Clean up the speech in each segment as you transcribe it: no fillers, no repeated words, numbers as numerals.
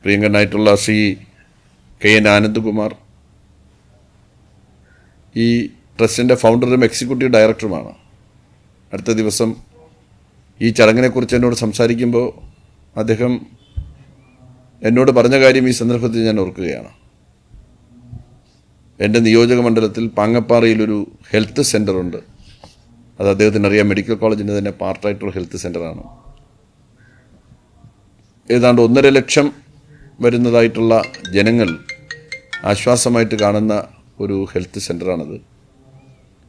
പ്രിയങ്കരനായിട്ടുള്ള Shri KN Anandakumar ഈ ട്രസ്റ്റിൻ്റെ ഫൗണ്ടറും executive ഡയറക്ടറുമാണ്. അടുത്ത ദിവസം ഈ ചടങ്ങിനെക്കുറിച്ച് എന്നോട് സംസാരിക്കുമ്പോൾ അദ്ദേഹം എന്നോട് പറഞ്ഞ കാര്യം ഈ സന്ദർഭത്തിൽ ഞാൻ ഓർക്കുകയാണ്. എൻ്റെ നിയോജക മണ്ഡലത്തിൽ പാങ്ങപ്പാറയിലൊരു ഹെൽത്ത് സെൻ്ററുണ്ട്. അത് അദ്ദേഹത്തിന് അറിയാം, മെഡിക്കൽ കോളേജിൻ്റെ തന്നെ പാർട്ടായിട്ടുള്ള ഹെൽത്ത് സെൻ്ററാണ്. ഏതാണ്ട് 1.5 ലക്ഷം വരുന്നതായിട്ടുള്ള ജനങ്ങൾ ആശ്വാസമായിട്ട് കാണുന്ന ഒരു ഹെൽത്ത് സെൻ്ററാണത്.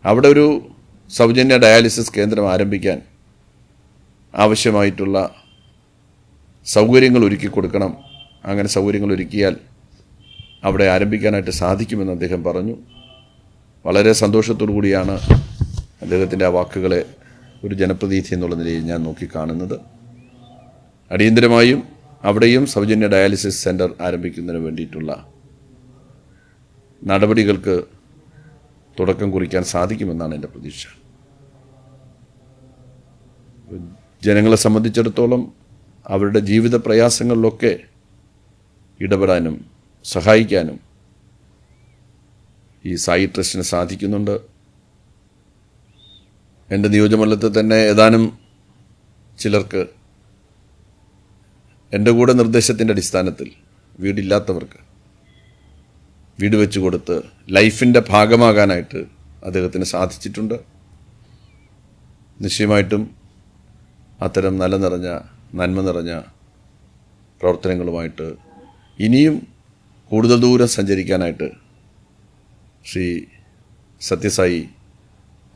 അവിടെ ഒരു സൗജന്യ ഡയാലിസിസ് കേന്ദ്രം ആരംഭിക്കാൻ ആവശ്യമായിട്ടുള്ള സൗകര്യങ്ങൾ ഒരുക്കി കൊടുക്കണം. അങ്ങനെ സൗകര്യങ്ങൾ ഒരുക്കിയാൽ അവിടെ ആരംഭിക്കാനായിട്ട് സാധിക്കുമെന്ന് അദ്ദേഹം പറഞ്ഞു. വളരെ സന്തോഷത്തോടു കൂടിയാണ് അദ്ദേഹത്തിൻ്റെ ആ വാക്കുകളെ ഒരു ജനപ്രതിനിധി എന്നുള്ള നിലയിൽ ഞാൻ നോക്കിക്കാണുന്നത്. അടിയന്തരമായും അവിടെയും സൗജന്യ ഡയാലിസിസ് സെൻ്റർ ആരംഭിക്കുന്നതിന് വേണ്ടിയിട്ടുള്ള നടപടികൾക്ക് തുടക്കം കുറിക്കാൻ സാധിക്കുമെന്നാണ് എൻ്റെ പ്രതീക്ഷ. ജനങ്ങളെ സംബന്ധിച്ചിടത്തോളം അവരുടെ ജീവിത പ്രയാസങ്ങളിലൊക്കെ ഇടപെടാനും സഹായിക്കാനും ഈ സായി ട്രസ്റ്റിന് സാധിക്കുന്നുണ്ട്. എൻ്റെ നിയോജകമണ്ഡലത്തിൽ തന്നെ ഏതാനും ചിലർക്ക് എൻ്റെ കൂടെ നിർദ്ദേശത്തിൻ്റെ അടിസ്ഥാനത്തിൽ വീടില്ലാത്തവർക്ക് വീട് വെച്ച് കൊടുത്ത് ലൈഫിൻ്റെ ഭാഗമാകാനായിട്ട് അദ്ദേഹത്തിന് സാധിച്ചിട്ടുണ്ട്. നിശ്ചയമായിട്ടും അത്തരം നന്മ നിറഞ്ഞ പ്രവർത്തനങ്ങളുമായിട്ട് ഇനിയും കൂടുതൽ ദൂരം സഞ്ചരിക്കാനായിട്ട് ശ്രീ സത്യസായി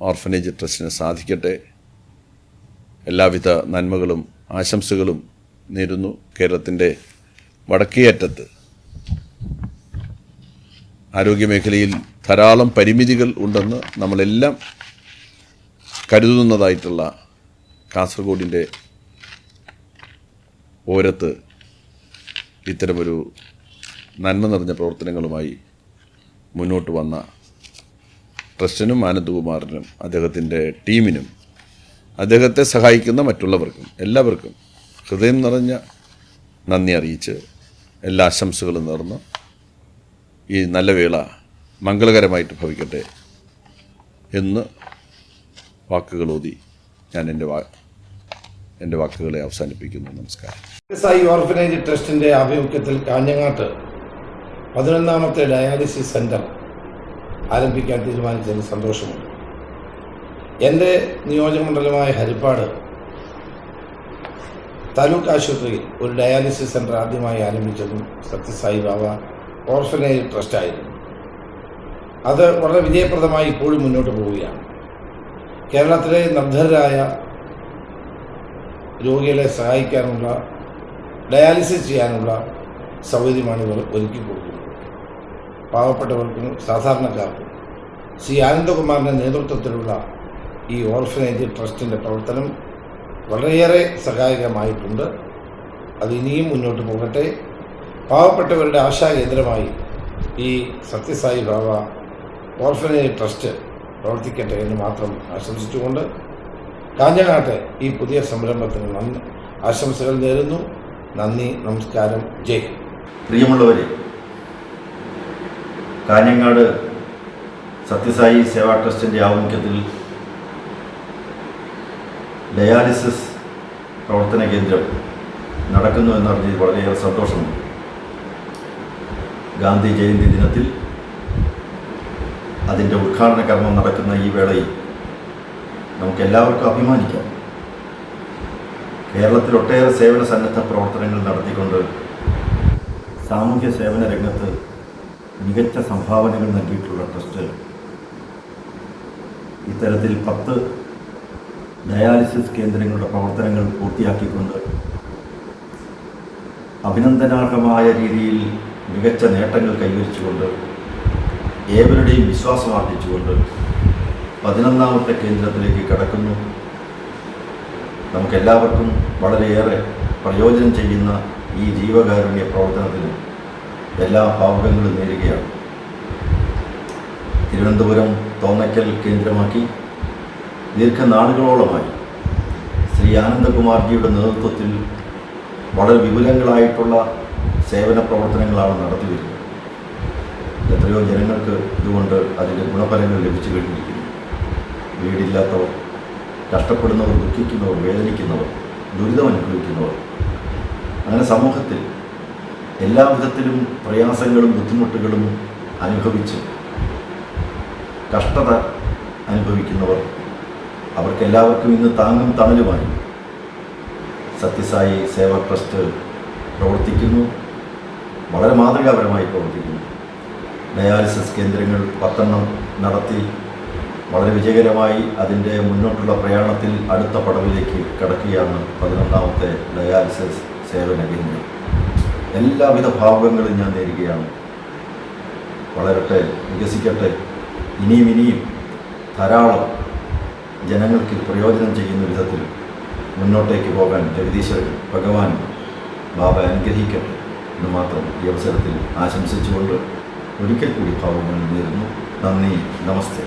ഓർഫനേജ് ട്രസ്റ്റിന് സാധിക്കട്ടെ. എല്ലാവിധ നന്മകളും ആശംസകളും നേരുന്നു. കേരളത്തിൻ്റെ വടക്കേയറ്റത്ത് ആരോഗ്യമേഖലയിൽ ധാരാളം പരിമിതികൾ ഉണ്ടെന്ന് നമ്മളെല്ലാം കരുതുന്നതായിട്ടുള്ള കാസർഗോഡിൻ്റെ ഓരത്ത് ഇത്തരമൊരു നന്മ നിറഞ്ഞ പ്രവർത്തനങ്ങളുമായി മുന്നോട്ട് വന്ന ട്രസ്റ്റിനും ആനന്ദകുമാറിനും അദ്ദേഹത്തിൻ്റെ ടീമിനും അദ്ദേഹത്തെ സഹായിക്കുന്ന മറ്റുള്ളവർക്കും എല്ലാവർക്കും ഹൃദയം നിറഞ്ഞ നന്ദി അറിയിച്ച് എല്ലാ ആശംസകളും നേർന്ന് ഈ നല്ല വേള മംഗളകരമായിട്ട് ഭവിക്കട്ടെ എന്ന് വാക്കുകളോതി ഞാൻ എൻ്റെ വാക്കുകളെ അവസാനിപ്പിക്കുന്നു. നമസ്കാരം. സായി ഓർഫനേജ് ട്രസ്റ്റിൻ്റെ ആഭിമുഖ്യത്തിൽ കാഞ്ഞങ്ങാട്ട് 11ാമത്തെ ഡയാലിസിസ് സെൻ്റർ ആരംഭിക്കാൻ തീരുമാനിച്ചതിന് സന്തോഷമുണ്ട്. എൻ്റെ നിയോജകമണ്ഡലമായ ഹരിപ്പാട് താലൂക്ക് ആശുപത്രിയിൽ ഒരു ഡയാലിസിസ് സെൻ്റർ ആദ്യമായി ആരംഭിച്ചതും സത്യസായി ബാബ ഓർഫനേജ് ട്രസ്റ്റായിരുന്നു. അത് വളരെ വിജയപ്രദമായി ഇപ്പോഴും മുന്നോട്ട് പോവുകയാണ്. കേരളത്തിലെ നിർധനരായ രോഗികളെ സഹായിക്കാനുള്ള ഡയാലിസിസ് ചെയ്യാനുള്ള സൗകര്യമാണ് ഇവർ ഒരുക്കി കൊടുക്കുന്നത്. പാവപ്പെട്ടവർക്കും സാധാരണക്കാർക്കും ശ്രീ ആനന്ദകുമാറിൻ്റെ നേതൃത്വത്തിലുള്ള ഈ ഓർഫനേജ് ട്രസ്റ്റിൻ്റെ പ്രവർത്തനം വളരെയേറെ സഹായകമായിട്ടുണ്ട്. അത് ഇനിയും മുന്നോട്ട് പോകട്ടെ. പാവപ്പെട്ടവരുടെ ആശാകേന്ദ്രമായി ഈ സത്യസായി ബാബ ഓർഫനേജ് ട്രസ്റ്റ് പ്രവർത്തിക്കട്ടെ എന്ന് മാത്രം ആശംസിച്ചുകൊണ്ട് കാഞ്ഞങ്ങാട്ടെ ഈ പുതിയ സംരംഭത്തിന് ആശംസകൾ നേരുന്നു. നന്ദി, നമസ്കാരം, ജയ്. പ്രിയമുള്ളവരെ, കാഞ്ഞങ്ങാട് സത്യസായി സേവാ ട്രസ്റ്റിൻ്റെ ആഭിമുഖ്യത്തിൽ ഡയാലിസിസ് പ്രവർത്തന കേന്ദ്രം നടക്കുന്നു എന്നറിഞ്ഞതിൽ വളരെയേറെ സന്തോഷമുണ്ട്. ഗാന്ധി ജയന്തി ദിനത്തിൽ അതിൻ്റെ ഉദ്ഘാടന കർമ്മം നടക്കുന്ന ഈ വേളയിൽ നമുക്കെല്ലാവർക്കും അഭിമാനിക്കാം. കേരളത്തിൽ ഒട്ടേറെ സേവന സന്നദ്ധ പ്രവർത്തനങ്ങൾ നടത്തിക്കൊണ്ട് സാമൂഹ്യ സേവന രംഗത്ത് മികച്ച സംഭാവനകൾ നൽകിയിട്ടുള്ള ട്രസ്റ്റ് ഇത്തരത്തിൽ 10 ഡയാലിസിസ് കേന്ദ്രങ്ങളുടെ പ്രവർത്തനങ്ങൾ പൂർത്തിയാക്കിക്കൊണ്ട് അഭിനന്ദനാർഹമായ രീതിയിൽ മികച്ച നേട്ടങ്ങൾ കൈവരിച്ചുകൊണ്ട് ഏവരുടെയും വിശ്വാസം ആർജിച്ചുകൊണ്ട് 11ാമത്തെ കേന്ദ്രത്തിലേക്ക് കടക്കുന്നു. നമുക്കെല്ലാവർക്കും വളരെയേറെ പ്രയോജനം ചെയ്യുന്ന ഈ ജീവകാരുണ്യ പ്രവർത്തനത്തിന് എല്ലാ ഭാവുകങ്ങളും നേരുകയാണ്. തിരുവനന്തപുരം തോന്നയ്ക്കൽ കേന്ദ്രമാക്കി ദീർഘനാളുകളോളമായി ശ്രീ ആനന്ദകുമാർജിയുടെ നേതൃത്വത്തിൽ വളരെ വിപുലങ്ങളായിട്ടുള്ള സേവന പ്രവർത്തനങ്ങളാണ് നടത്തി വരുന്നത്. എത്രയോ ജനങ്ങൾക്ക് ഇതുകൊണ്ട് അതിൻ്റെ ഗുണഫലങ്ങൾ ലഭിച്ചു കഴിഞ്ഞിരിക്കുന്നു. വീടില്ലാത്തവർ, കഷ്ടപ്പെടുന്നവർ, ദുഃഖിക്കുന്നവർ, വേദനിക്കുന്നവർ, ദുരിതം അനുഭവിക്കുന്നവർ, അങ്ങനെ സമൂഹത്തിൽ എല്ലാവിധത്തിലും പ്രയാസങ്ങളും ബുദ്ധിമുട്ടുകളും അനുഭവിച്ച് കഷ്ടത അനുഭവിക്കുന്നവർ, അവർക്കെല്ലാവർക്കും ഇന്ന് താങ്ങും തണലുമായി സത്യസായി സേവാ ട്രസ്റ്റ് പ്രവർത്തിക്കുന്നു. വളരെ മാതൃകാപരമായി പ്രവർത്തിക്കുന്നു. ഡയാലിസിസ് കേന്ദ്രങ്ങൾ 10 നടത്തി വളരെ വിജയകരമായി അതിൻ്റെ മുന്നോട്ടുള്ള പ്രയാണത്തിൽ അടുത്ത പടവിലേക്ക് കടക്കുകയാണ് 11ാമത്തെ ഡയാലിസിസ് സേവന കേന്ദ്രം. എല്ലാവിധ ഭാവുകങ്ങളും ഞാൻ നേരുകയാണ്. വളരട്ടെ, വികസിക്കട്ടെ. ഇനിയും ധാരാളം ജനങ്ങൾക്ക് പ്രയോജനം ചെയ്യുന്ന വിധത്തിൽ മുന്നോട്ടേക്ക് പോകാൻ ജഗദീശ്വരൻ ഭഗവാൻ ബാബ അനുഗ്രഹിക്കട്ടെ എന്ന് മാത്രം ഈ അവസരത്തിൽ ആശംസിച്ചുകൊണ്ട് ഒരിക്കൽ കൂടി ഭാവുകങ്ങൾ നേരുന്നു. നന്ദി, നമസ്തേ.